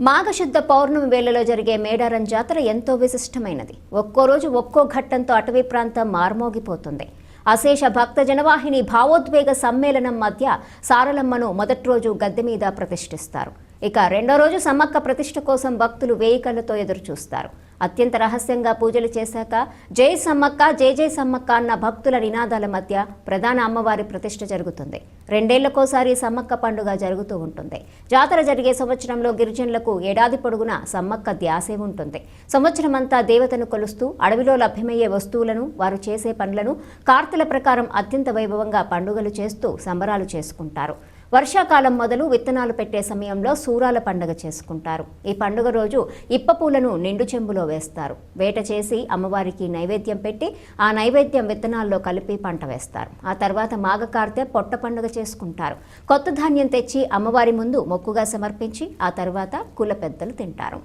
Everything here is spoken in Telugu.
మాఘశుద్ధ పౌర్ణమి వేళలో జరిగే మేడారం జాతర ఎంతో విశిష్టమైనది. ఒక్కో రోజు ఒక్కో ఘట్టంతో అటవీ ప్రాంతం మార్మోగిపోతుంది. అశేష భక్త జనవాహిని భావోద్వేగ సమ్మేళనం మధ్య సారలమ్మను మొదటి రోజు గద్దె మీద ప్రతిష్ఠిస్తారు. ఇక రెండో రోజు సమ్మక్క ప్రతిష్ఠ కోసం భక్తులు వేయి కళ్ళతో ఎదురుచూస్తారు. అత్యంత రహస్యంగా పూజలు చేశాక జై సమ్మక్క జై జై సమ్మక్క అన్న భక్తుల నినాదాల మధ్య ప్రధాన అమ్మవారి ప్రతిష్ఠ జరుగుతుంది. రెండేళ్లకోసారి సమ్మక్క పండుగ జరుగుతూ ఉంటుంది. జాతర జరిగే సంవత్సరంలో గిరిజనులకు ఏడాది పొడుగునా సమ్మక్క ధ్యాసే ఉంటుంది. సంవత్సరమంతా దేవతను కొలుస్తూ అడవిలో లభ్యమయ్యే వస్తువులను, వారు చేసే పనులను కార్తెల ప్రకారం అత్యంత వైభవంగా పండుగలు చేస్తూ సంబరాలు చేసుకుంటారు. వర్షాకాలం మొదలు విత్తనాలు పెట్టే సమయంలో సూరాల పండుగ చేసుకుంటారు. ఈ పండుగ రోజు ఇప్పపూలను నిండు చెంబులో వేస్తారు. వేట చేసి అమ్మవారికి నైవేద్యం పెట్టి ఆ నైవేద్యం విత్తనాల్లో కలిపి పంట వేస్తారు. ఆ తర్వాత మాఘకార్తె పొట్ట పండుగ చేసుకుంటారు. కొత్త ధాన్యం తెచ్చి అమ్మవారి ముందు మొక్కుగా సమర్పించి ఆ తర్వాత కుల పెద్దలు తింటారు.